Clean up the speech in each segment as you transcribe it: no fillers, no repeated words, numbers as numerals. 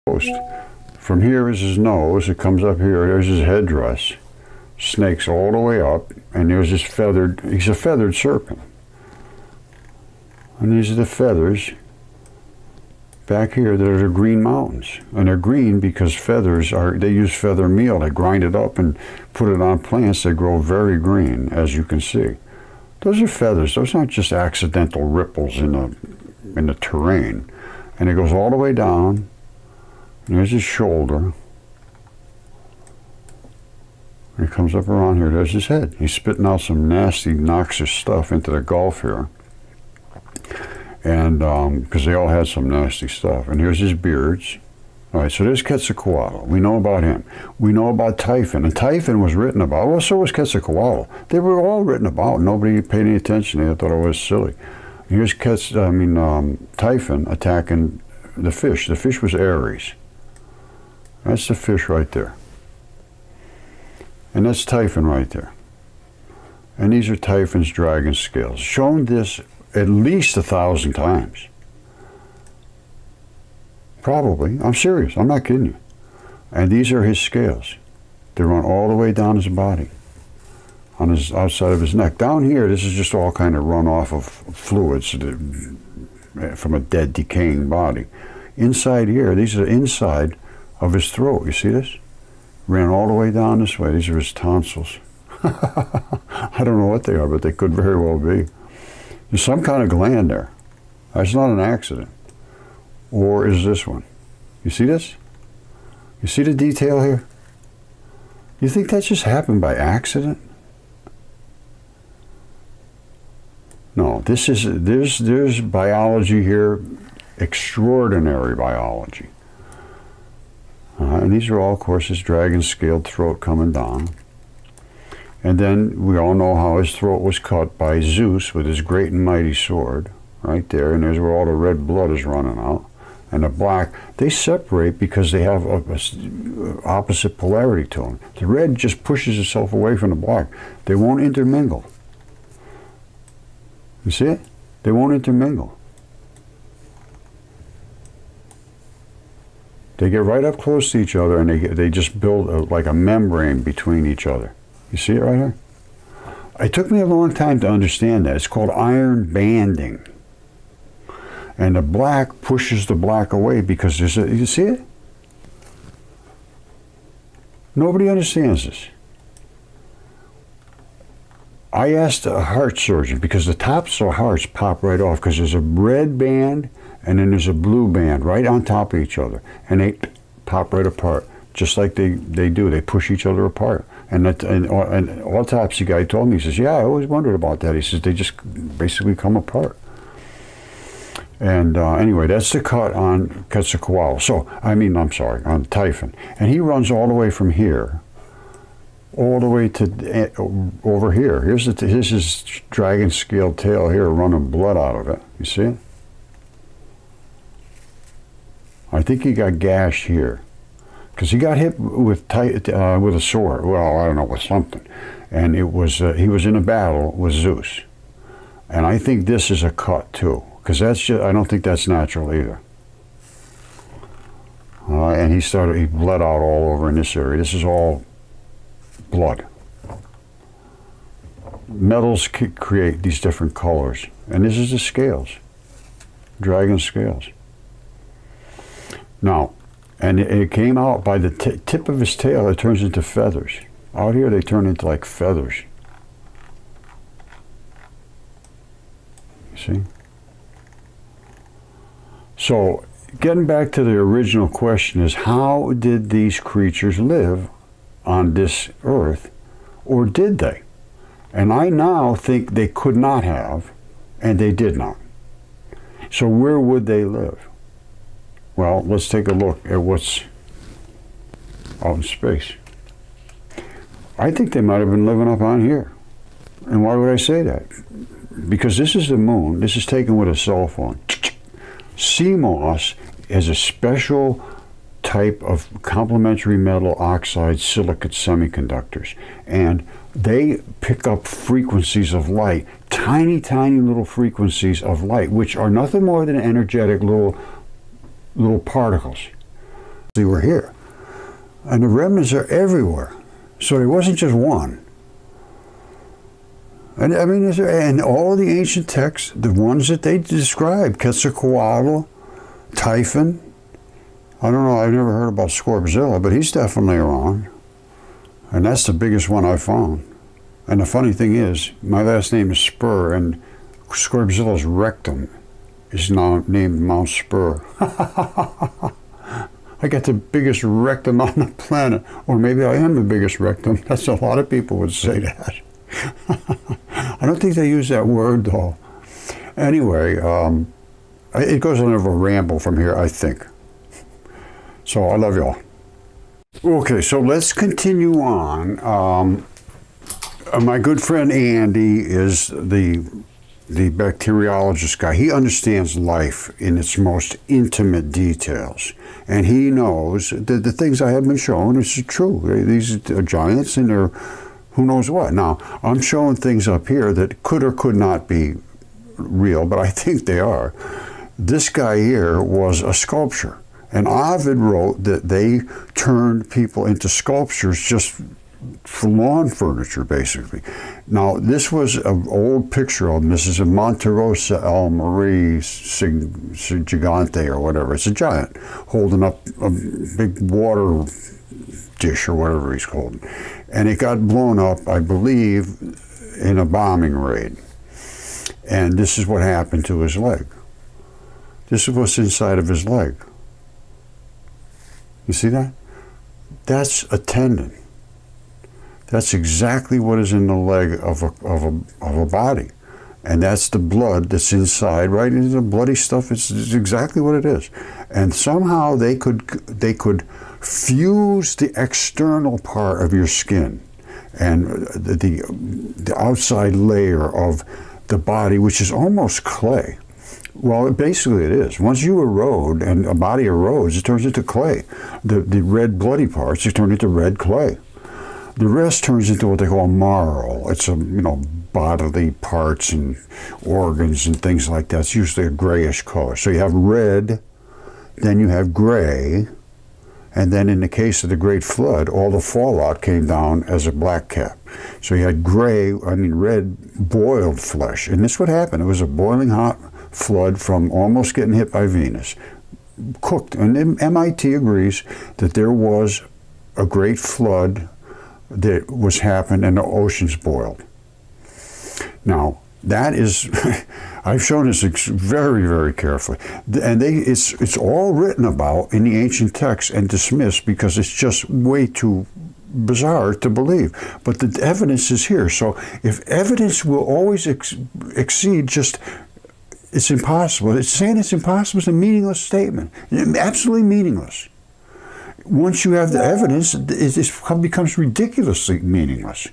Coast. From here is his nose. It comes up here. There's his headdress. Snakes all the way up, and there's this feathered. He's a feathered serpent. And these are the feathers. Back here, there's the green mountains, and they're green because feathers are. They use feather meal. They grind it up and put it on plants. They grow very green, as you can see. Those are feathers. Those aren't just accidental ripples in the terrain. And it goes all the way down. And there's his shoulder. And it comes up around here. There's his head. He's spitting out some nasty, noxious stuff into the Gulf here. And because they all had some nasty stuff. And here's his beards. All right, so there's Quetzalcoatl. We know about him. We know about Typhon. And Typhon was written about. Well, so was Quetzalcoatl. They were all written about. Nobody paid any attention. They thought it was silly. Here's Typhon attacking the fish. The fish was Ares. That's the fish right there. And that's Typhon right there. And these are Typhon's dragon scales. Shown this at least 1,000 times. Probably. I'm serious. I'm not kidding you. And these are his scales. They run all the way down his body, on his outside of his neck. Down here, this is just all kind of runoff of fluids from a dead, decaying body. Inside here, these are the inside of his throat. You see this? Ran all the way down this way. These are his tonsils. I don't know what they are, but they could very well be. There's some kind of gland there. That's not an accident. Or is this one? You see this? You see the detail here? You think that just happened by accident? No, there's biology here, extraordinary biology. And these are all, of course, his dragon-scaled throat coming down. And then we all know how his throat was cut by Zeus with his great and mighty sword, right there. And there's where all the red blood is running out. And the black, they separate because they have a opposite polarity to them. The red just pushes itself away from the black. They won't intermingle. You see it? They won't intermingle. They get right up close to each other, and they just build like a membrane between each other. You see it right here? It took me a long time to understand that. It's called iron banding. And the black pushes the black away because there's a, you see it? Nobody understands this. I asked a heart surgeon because the tops of hearts pop right off because there's a red band and then there's a blue band right on top of each other. And they pop right apart, just like they do. They push each other apart. And an autopsy guy told me, he says, yeah, I always wondered about that. He says, they just basically come apart. And anyway, that's the cut on Quetzalcoatl. On Typhon. And he runs all the way from here, all the way to over here. Here's his dragon-scaled tail here, running blood out of it. You see it? I think he got gashed here, because he got hit with a sword. Well, I don't know, with something. And it was he was in a battle with Zeus. And I think this is a cut too. Because I don't think that's natural either. And he bled out all over in this area. This is all blood. Metals create these different colors. And this is the scales, dragon scales. Now, and it came out by the tip of his tail, it turns into feathers. Out here they turn into like feathers. You see? So, getting back to the original question is, how did these creatures live on this earth, or did they? And I now think they could not have, and they did not. So where would they live? Well, let's take a look at what's out in space. I think they might have been living up on here. And why would I say that? Because this is the moon. This is taken with a cell phone. CMOS is a special type of complementary metal oxide silicate semiconductors, and they pick up frequencies of light, tiny little frequencies of light, which are nothing more than energetic little particles. they were here. And the remnants are everywhere. So it wasn't just one. And I mean, and all the ancient texts, the ones that they describe, Quetzalcoatl, Typhon, I don't know, I've never heard about Scorbzilla, but he's definitely around. And that's the biggest one I found. And the funny thing is, my last name is Spur, and Scorbzilla's rectum is now named Mount Spur. I got the biggest rectum on the planet. Or maybe I am the biggest rectum. That's a lot of people would say that. I don't think they use that word, though. Anyway, it goes on a ramble from here, I think. So I love y'all. Okay, so let's continue on. My good friend Andy is the bacteriologist guy. He understands life in its most intimate details. And he knows that the things I have been shown is true. These are giants and they're who knows what. Now, I'm showing things up here that could or could not be real, but I think they are. This guy here was a sculpture. And Ovid wrote that they turned people into sculptures just for lawn furniture, basically. Now, this was an old picture of Mrs. Monterosa El Marie Gigante or whatever. It's a giant holding up a big water dish or whatever he's called. And it got blown up, I believe, in a bombing raid. And this is what happened to his leg. This is what's inside of his leg. You see that? That's a tendon. That's exactly what is in the leg of a body. And that's the blood that's inside, right? It's the bloody stuff. It's exactly what it is. And somehow they could fuse the external part of your skin and the outside layer of the body, which is almost clay. Well, basically it is. Once you erode and a body erodes, it turns into clay. The red bloody parts, they turn into red clay. The rest turns into what they call marl. It's bodily parts and organs and things like that. It's usually a grayish color. So you have red, then you have gray, and then in the case of the Great Flood, all the fallout came down as a black cap. So you had red boiled flesh. And this is what happened. It was a boiling hot flood from almost getting hit by Venus. Cooked. And MIT agrees that there was a great flood that was happened and the oceans boiled. Now, that is, I've shown this very, very carefully. And it's all written about in the ancient texts and dismissed because it's just way too bizarre to believe. But the evidence is here. So if evidence will always exceed just, it's impossible. It's saying it's impossible is a meaningless statement. Absolutely meaningless. Once you have the evidence, it becomes ridiculously meaningless.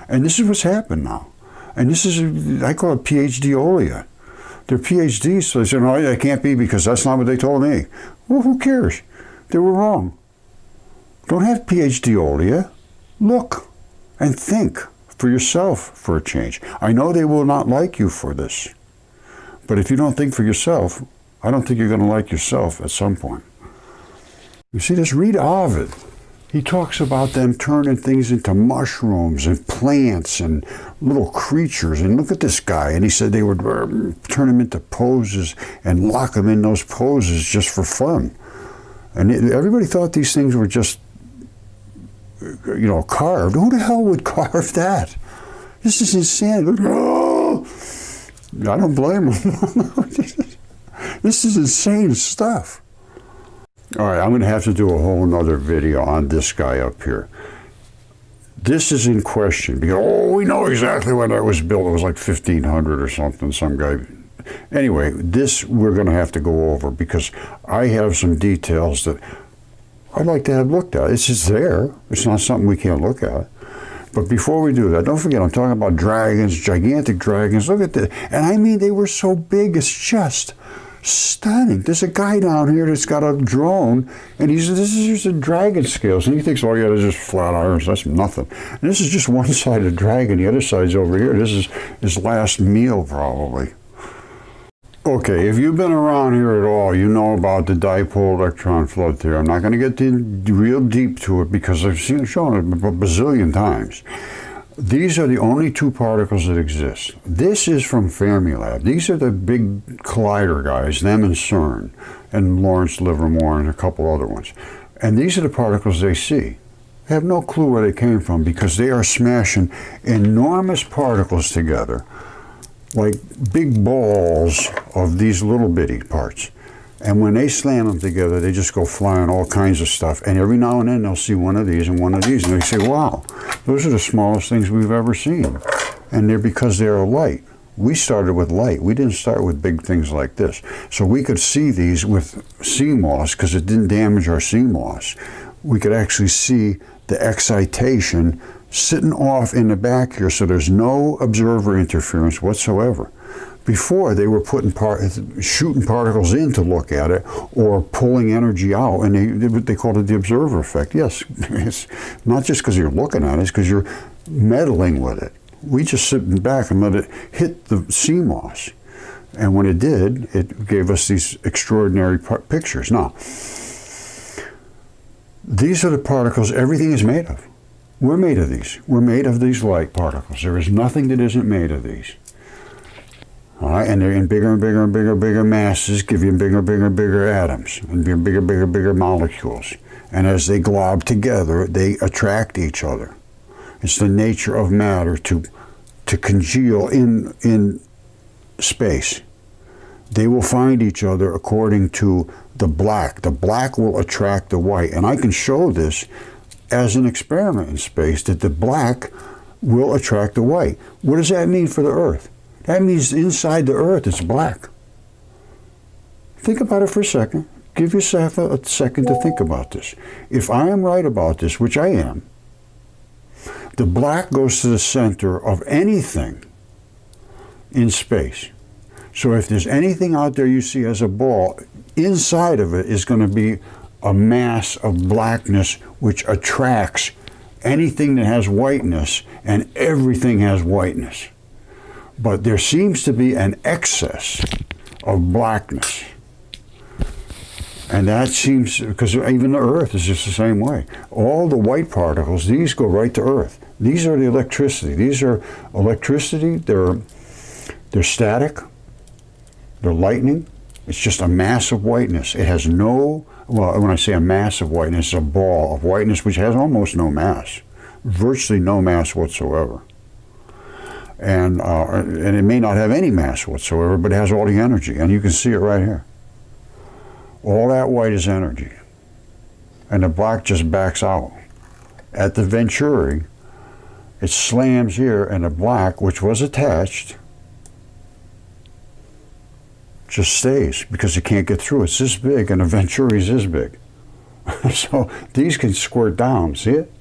And this is what's happened now. And this is, I call it PhD-olia. They're PhDs, so they say, no, that can't be because that's not what they told me. Well, who cares? They were wrong. Don't have PhD-olia. Look and think for yourself for a change. I know they will not like you for this. But if you don't think for yourself, I don't think you're going to like yourself at some point. You see this? Read Ovid. He talks about them turning things into mushrooms and plants and little creatures. And look at this guy. And he said they would turn him into poses and lock him in those poses just for fun. And everybody thought these things were just, carved. Who the hell would carve that? This is insane. Oh! I don't blame him. This is insane stuff. All right, I'm going to have to do a whole nother video on this guy up here. This is in question because, we know exactly when that was built. It was like 1500 or something, some guy. Anyway, this we're going to have to go over because I have some details that I'd like to have looked at. It's just there. It's not something we can't look at. But before we do that, don't forget, I'm talking about dragons, gigantic dragons. Look at this. And I mean, they were so big, it's just stunning. There's a guy down here that's got a drone, and this is just a dragon scales, and he thinks, oh yeah, there's just flat irons, that's nothing. And this is just one side of dragon, the other side's over here. This is his last meal, probably. Okay, if you've been around here at all, you know about the dipole electron flood theory. I'm not going to get real deep to it because I've shown it a bazillion times. These are the only two particles that exist. This is from Fermilab. These are the big collider guys, them and CERN, and Lawrence Livermore and a couple other ones. And these are the particles they see. They have no clue where they came from because they are smashing enormous particles together, like big balls of these little bitty parts. And when they slam them together, they just go flying all kinds of stuff. And every now and then they'll see one of these and one of these, and they say, wow, those are the smallest things we've ever seen. And they're because they're light. We started with light. We didn't start with big things like this. So we could see these with CMOS because it didn't damage our CMOS. We could actually see the excitation sitting off in the back here, so there's no observer interference whatsoever. Before, they were shooting particles in to look at it or pulling energy out, and they called it the observer effect. Yes, it's not just because you're looking at it, it's because you're meddling with it. We just sit back and let it hit the CMOS. And when it did, it gave us these extraordinary pictures. Now, these are the particles everything is made of. We're made of these. We're made of these light particles. There is nothing that isn't made of these. All right, and they're in bigger and bigger and bigger and bigger masses, give you bigger and bigger and bigger atoms, and bigger, bigger, bigger molecules. And as they glob together, they attract each other. It's the nature of matter to congeal in space. They will find each other according to the black. The black will attract the white. And I can show this as an experiment in space, that the black will attract the white. What does that mean for the Earth? That means inside the Earth it's black. Think about it for a second. Give yourself a second to think about this. If I am right about this, which I am, the black goes to the center of anything in space. So if there's anything out there you see as a ball, inside of it is going to be a mass of blackness which attracts anything that has whiteness, and everything has whiteness. But there seems to be an excess of blackness. And that seems, because even the Earth is just the same way. All the white particles, these go right to Earth. These are the electricity. These are electricity, they're static, they're lightning. It's just a mass of whiteness. It has no, well, when I say a mass of whiteness, it's a ball of whiteness which has almost no mass, virtually no mass whatsoever. And it may not have any mass whatsoever, but it has all the energy, and you can see it right here. All that white is energy, and the black just backs out. At the Venturi, it slams here, and the black, which was attached, just stays because it can't get through. It's this big, and the Venturi is this big. So these can squirt down, see it?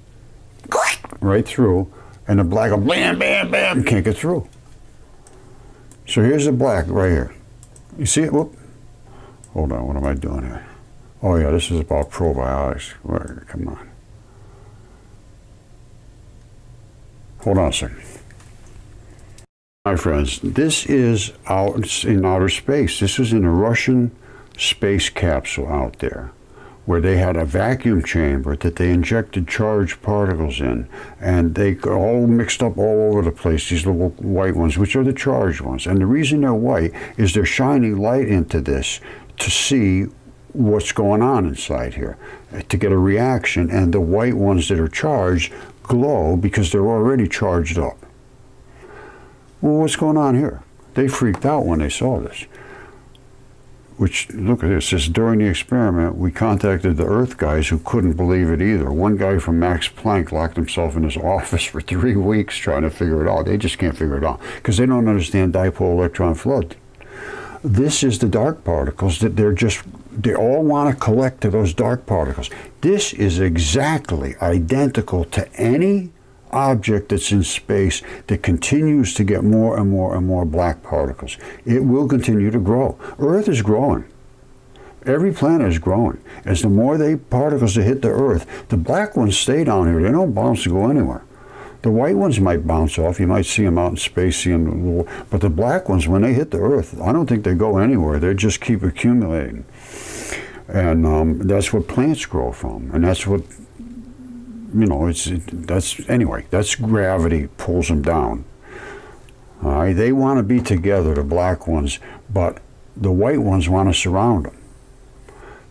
Right through, and the black will bam, bam, bam, can't get through. So here's the black right here. You see it? Whoop. Hold on, what am I doing here? Oh yeah, this is about probiotics. Come on. Hold on a second. My friends, this is out in outer space. This was in a Russian space capsule out there, where they had a vacuum chamber that they injected charged particles in, and they all mixed up all over the place, these little white ones, which are the charged ones. And the reason they're white is they're shining light into this to see what's going on inside here, to get a reaction, and the white ones that are charged glow because they're already charged up. Well, what's going on here? They freaked out when they saw this. Which, look at this, it says, during the experiment, we contacted the Earth guys who couldn't believe it either. One guy from Max Planck locked himself in his office for 3 weeks trying to figure it out. They just can't figure it out because they don't understand dipole electron flood. This is the dark particles that they all want to collect to those dark particles. This is exactly identical to any object that's in space that continues to get more and more and more black particles. It will continue to grow. Earth is growing. Every planet is growing. As the more particles that hit the Earth, the black ones stay down here. They don't bounce to go anywhere. The white ones might bounce off. You might see them out in space, but the black ones, when they hit the Earth, I don't think they go anywhere. They just keep accumulating. And that's what plants grow from. And that's what, that's gravity pulls them down. All right, they want to be together, the black ones, but the white ones want to surround them.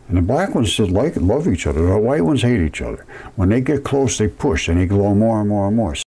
And the black ones just love each other. The white ones hate each other. When they get close, they push, and they glow more and more and more.